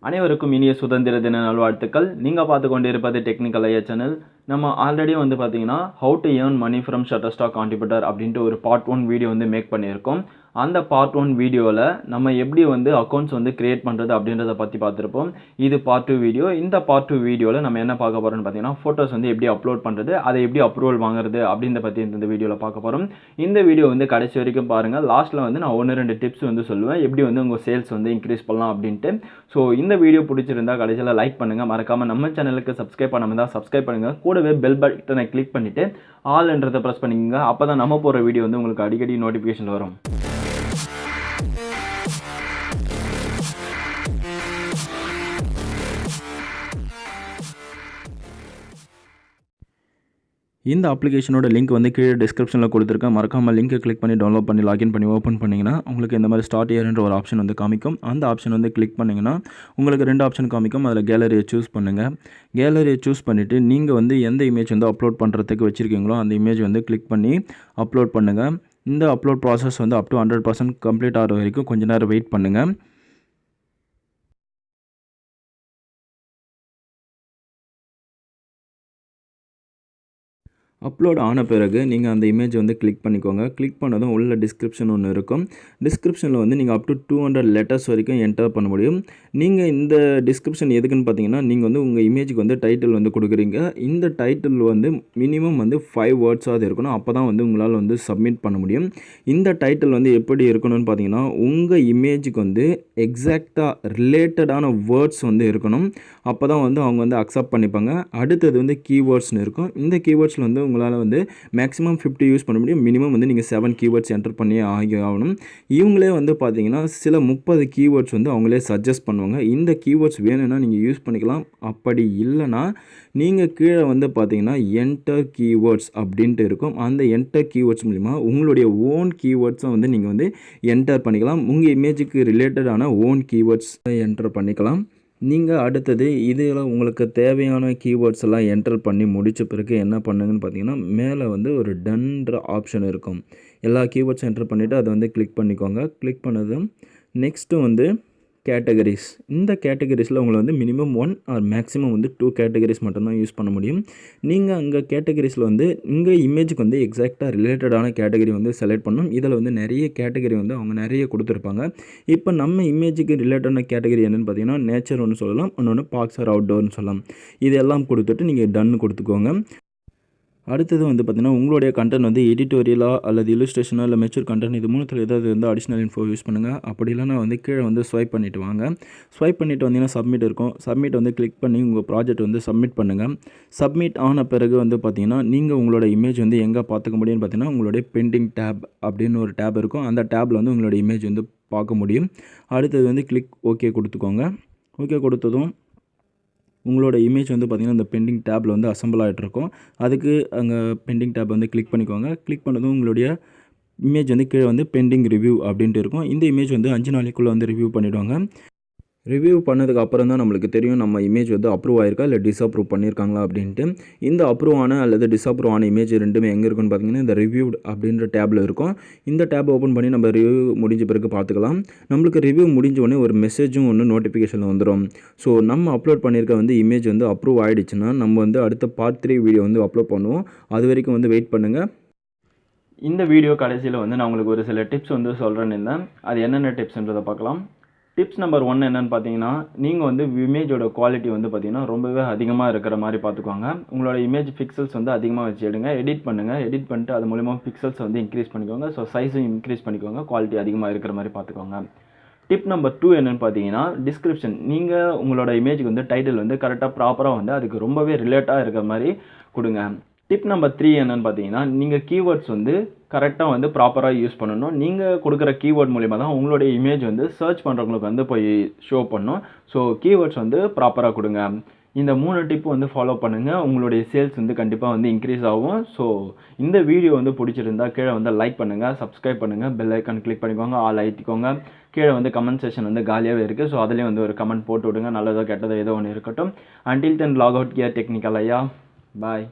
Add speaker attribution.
Speaker 1: அனைவருக்கும் இனிய சுதந்திர தின நல்வாழ்த்துக்கள். நீங்கள் பார்த்து கொண்டிருப்பது டெக்னிக்கல் ஐயா சேனல். நம்ம ஆல்ரெடி பார்த்தீங்கன்னா how to earn money from Shutterstock contributor அப்படின்ட்டு ஒரு பார்ட் 1 வீடியோ மேக் பண்ணியிருக்கோம். அந்த பார்ட் 1 வீடியோவில் நம்ம எப்படி அக்கௌண்ட்ஸ் கிரியேட் பண்ணுறது அப்படின்றத பற்றி பார்த்துருப்போம். இது பார்ட் 2 வீடியோ. இந்த பார்ட் 2 வீடியோவில் நம்ம என்ன பார்க்க போகிறோம்னு பார்த்தீங்கன்னா ஃபோட்டோஸ் எப்படி அப்லோட் பண்ணுறது, அதை எப்படி அப்ரூவல் வாங்குறது அப்படின்றத பற்றி இந்த வீடியோவில் பார்க்க போகிறோம். இந்த வீடியோ கடைசி வரைக்கும் பாருங்கள். லாஸ்ட்டில் நான் 1-2 டிப்ஸ் சொல்லுவேன் எப்படி உங்கள் சேல்ஸ் இன்க்ரீஸ் பண்ணலாம் அப்படின்ட்டு. ஸோ இந்த வீடியோ பிடிச்சிருந்தா கடைசியில் லைக் பண்ணுங்கள். மறக்காமல் நம்ம சேனலுக்கு சப்ஸ்கிரைப் பண்ணாமல் தான் சப்ஸ்கிரைப் பண்ணுங்கள். கூடவே பெல் பட்டனை கிளிக் பண்ணிவிட்டு ஆல்ன்றதை ப்ரெஸ் பண்ணிக்கோங்க. அப்போ தான் நம்ம போகிற வீடியோ உங்களுக்கு அடிக்கடி நோட்டிஃபிகேஷன் வரும். இந்த அப்ளிகேஷனோட லிங்க் கீழே டிஸ்கிரிப்ஷனில் கொடுத்துருக்கேன். மறக்காமல் லிங்கை கிளிக் பண்ணி டவுன்லோட் பண்ணி லாகின் பண்ணி ஓப்பன் பண்ணிங்கன்னா உங்களுக்கு இந்த மாதிரி ஸ்டார்ட் இயர்ன்ற ஒரு ஆப்ஷன் காமிக்கும். அந்த ஆப்ஷன் கிளிக் பண்ணிங்கன்னா உங்களுக்கு 2 ஆப்ஷன் காமிக்கும். அதில் கேலரியை சூஸ் பண்ணுங்கள். கேலரியை சூஸ் பண்ணிவிட்டு நீங்கள் எந்த இமேஜ் அப்லோட் பண்ணுறதுக்கு வச்சுருக்கீங்களோ அந்த இமேஜ் கிளிக் பண்ணி அப்லோட் பண்ணுங்கள். இந்த upload process up to 100% complete ஆகிற வரைக்கும் கொஞ்சம் நேரம் வெயிட் பண்ணுங்கள். அப்லோட் ஆன பிறகு நீங்கள் அந்த இமேஜ் கிளிக் பண்ணிக்கோங்க. கிளிக் பண்ணதும் உள்ள டிஸ்கிரிப்ஷன் ஒன்று இருக்கும். டிஸ்கிரிப்ஷனில் நீங்கள் அப் டு 200 லெட்டர்ஸ் வரைக்கும் என்டர் பண்ண முடியும். நீங்கள் இந்த டிஸ்கிரிப்ஷன் எதுக்குன்னு பார்த்தீங்கன்னா நீங்கள் உங்கள் இமேஜுக்கு டைட்டில் கொடுக்குறீங்க. இந்த டைட்டில் மினிமம் 5 வேர்ட்ஸாவது இருக்கணும். அப்போ தான் உங்களால் சப்மிட் பண்ண முடியும். இந்த டைட்டில் எப்படி இருக்கணும்னு பார்த்தீங்கன்னா உங்கள் இமேஜுக்கு எக்ஸாக்டாக ரிலேட்டடான வேர்ட்ஸ் இருக்கணும். அப்போ தான் அவங்க அக்செப்ட் பண்ணிப்பாங்க. அடுத்தது கீவேர்ட்ஸ்னு இருக்கும். இந்த கீவேர்ட்ஸில் உங்களால் மேக்ஸிமம் 50 யூஸ் பண்ண முடியும். மினிமம் நீங்கள் 7 கீவேர்ட்ஸ் என்டர் பண்ணி ஆகணும். இவங்களே பார்த்தீங்கன்னா சில 30 கீவேர்ட்ஸ் அவங்களே சஜஸ்ட் பண்ணுவாங்க. இந்த கீவேர்ட்ஸ் வேணும்னா நீங்கள் யூஸ் பண்ணிக்கலாம். அப்படி இல்லைனா நீங்கள் கீழே பார்த்தீங்கன்னா என்டர் கீவேர்ட்ஸ் அப்படின்ட்டு இருக்கும். அந்த என்டர் கீவேர்ட்ஸ் மூலிமா உங்களுடைய ஓன் கீவேர்ட்ஸை நீங்கள் என்டர் பண்ணிக்கலாம். உங்கள் இமேஜுக்கு ரிலேட்டடான ஓன் கீவேர்ட்ஸ் என்டர் பண்ணிக்கலாம். நீங்கள் அடுத்தது இதில் உங்களுக்கு தேவையான கீவேர்ட்ஸ் எல்லாம் என்டர் பண்ணி முடித்த பிறகு என்ன பண்ணுங்கன்னு பார்த்தீங்கன்னா மேலே ஒரு டன்ற ஆப்ஷன் இருக்கும். எல்லா கீவேர்ட்ஸும் என்டர் பண்ணிவிட்டு அதை கிளிக் பண்ணிக்கோங்க. கிளிக் பண்ணதும் நெக்ஸ்ட்டு கேட்டகரிஸ். இந்த கேட்டகரிஸில் உங்களை மினிமம் 1 ஆர் மேக்ஸிமம் 2 கேட்டகரிஸ் மட்டும்தான் யூஸ் பண்ண முடியும். நீங்கள் அங்கே கேட்டகரிஸில் உங்கள் இமேஜுக்கு எக்ஸாக்டாக ரிலேட்டடான கேட்டகரி செலக்ட் பண்ணணும். இதில் நிறைய கேட்டகரி அவங்க நிறைய கொடுத்துருப்பாங்க. இப்போ நம்ம இமேஜுக்கு ரிலேட்டடான கேட்டகரி என்னென்னு பார்த்தீங்கன்னா நேச்சர் ஒன்று சொல்லலாம், இன்னொன்று பார்க்ஸ் ஆர் அவுட்டோர்னு சொல்லலாம். இதெல்லாம் கொடுத்துட்டு நீங்கள் டன் கொடுத்துக்கோங்க. அடுத்தது பார்த்தீங்கன்னா உங்களுடைய கண்டென்ட் எடிட்டோரியலாக அல்லது இல்லுஸ்ட்ரேஷனாக இல்லை மெச்சூர் கண்டென்ட் இது மூணுத்தில் ஏதாவது அடிஷ்னல் இன்ஃபோ யூஸ் பண்ணுங்கள். அப்படி இல்லைனா கீழே ஸ்வைப் பண்ணிவிட்டு வாங்க. ஸ்வைப் பண்ணிவிட்டு வந்தீங்கன்னா சப்மிட் இருக்கும். சப்மிட் கிளிக் பண்ணி உங்கள் ப்ராஜெக்ட் சப்மிட் பண்ணுங்கள். சப்மிட் ஆன பிறகு பார்த்தீங்கன்னா நீங்கள் உங்களோட இமேஜ் எங்கே பார்த்துக்க முடியும்னு பார்த்தீங்கன்னா உங்களுடைய பெண்டிங் டேப் அப்படின்னு ஒரு டேப் இருக்கும். அந்த டேப்பில் உங்களோட இமேஜ் பார்க்க முடியும். அடுத்தது கிளிக் ஓகே கொடுத்துக்கோங்க. ஓகே கொடுத்ததும் உங்களோட இமேஜ் பார்த்திங்கன்னா இந்த பெண்டிங் டேப்பில் அசம்பிள் ஆகிட்ருக்கும். அதுக்கு அங்கே பெண்டிங் டேப் கிளிக் பண்ணிக்கோங்க. கிளிக் பண்ணதும் உங்களுடைய இமேஜ் கீழே பெண்டிங் ரிவ்யூ அப்படின்ட்டு இருக்கும். இந்த இமேஜ் 5 நாளைக்குள்ளே ரிவ்யூ பண்ணிவிடுவாங்க. ரிவ்யூ பண்ணதுக்கு அப்புறம் தான் நம்மளுக்கு தெரியும் நம்ம இமேஜ் அப்ரூவ் ஆயிருக்கா இல்லை டிஸ்அப்ரூவ் பண்ணியிருக்காங்களா அப்படின்ட்டு. இந்த அப்ரூவ் ஆன அல்லது டிஸ்அப்ரூவ் ஆன இமேஜ் ரெண்டுமே எங்கே இருக்குன்னு பார்த்தீங்கன்னா இந்த ரிவ்யூட் அப்படின்ற டேப்பில் இருக்கும். இந்த டேப் ஓப்பன் பண்ணி நம்ம ரிவ்யூ முடிஞ்ச பிறகு பார்த்துக்கலாம். நம்மளுக்கு ரிவ்யூ முடிஞ்ச உடனே ஒரு மெசேஜும் நோட்டிஃபிகேஷன் வந்துடும். ஸோ நம்ம அப்லோட் பண்ணியிருக்க இமேஜ் அப்ரூவ் ஆகிடுச்சுன்னா நம்ம அடுத்த பார்ட் 3 வீடியோ அப்லோட் பண்ணுவோம். அது வரைக்கும் வெயிட் பண்ணுங்கள். இந்த வீடியோ கடைசியில் நான் உங்களுக்கு ஒரு சில டிப்ஸ் சொல்கிறேன்னு இருந்தேன். அது என்னென்ன டிப்ஸ்ன்றதை பார்க்கலாம். டிப்ஸ் நம்பர் 1 என்னென்னு பார்த்தீங்கன்னா நீங்கள் இமேஜோட குவாலிட்டி பார்த்தீங்கன்னா ரொம்பவே அதிகமாக இருக்கிற மாதிரி பார்த்துக்கோங்க. உங்களோட இமேஜ் பிக்சல்ஸ் அதிகமாக வச்சு எடுங்க. எடிட் பண்ணுங்கள். எடிட் பண்ணிட்டு அது மூலிமா பிக்சல்ஸ் இன்க்ரீஸ் பண்ணிக்கோங்க. ஸோ சைஸும் இன்க்ரீஸ் பண்ணிக்கோங்க. குவாலிட்டி அதிகமாக இருக்கிற மாதிரி பார்த்துக்கோங்க. டிப் நம்பர் 2 என்னென்னு பார்த்தீங்கன்னா டிஸ்கிரிப்ஷன். நீங்கள் உங்களோட இமேஜுக்கு டைட்டில் கரெக்டாக ப்ராப்பராக அதுக்கு ரொம்பவே ரிலேட்டாக இருக்கிற மாதிரி கொடுங்க. டிப் நம்பர் 3 என்னென்னு பார்த்தீங்கன்னா நீங்கள் கீவேர்ட்ஸ் கரெக்டாக ப்ராப்பராக யூஸ் பண்ணணும். நீங்கள் கொடுக்குற கீவேர்ட் மூலிமா தான் உங்களுடைய இமேஜ் சர்ச் பண்ணுறவங்களுக்கு போய் ஷோ பண்ணணும். ஸோ கீவேர்ட்ஸ் ப்ராப்பராக கொடுங்க. இந்த 3 டிப்பு ஃபாலோ பண்ணுங்கள். உங்களுடைய சேல்ஸ் கண்டிப்பாக இன்க்ரீஸ் ஆகும். ஸோ இந்த வீடியோ பிடிச்சிருந்தா கீழே லைக் பண்ணுங்கள், சப்ஸ்கிரைப் பண்ணுங்கள், பெல் ஐக்கான் கிளிக் பண்ணிக்கோங்க, ஆல் ஐட்டிக்கோங்க. கீழே கமெண்ட் செஷன் காலியாகவே இருக்குது. ஸோ அதுலேயும் ஒரு கமெண்ட் போட்டு விடுங்க. நல்லதோ கெட்டதோ ஏதோ ஒன்று இருக்கட்டும். Until then log out gear technical ஐயா. பாய்.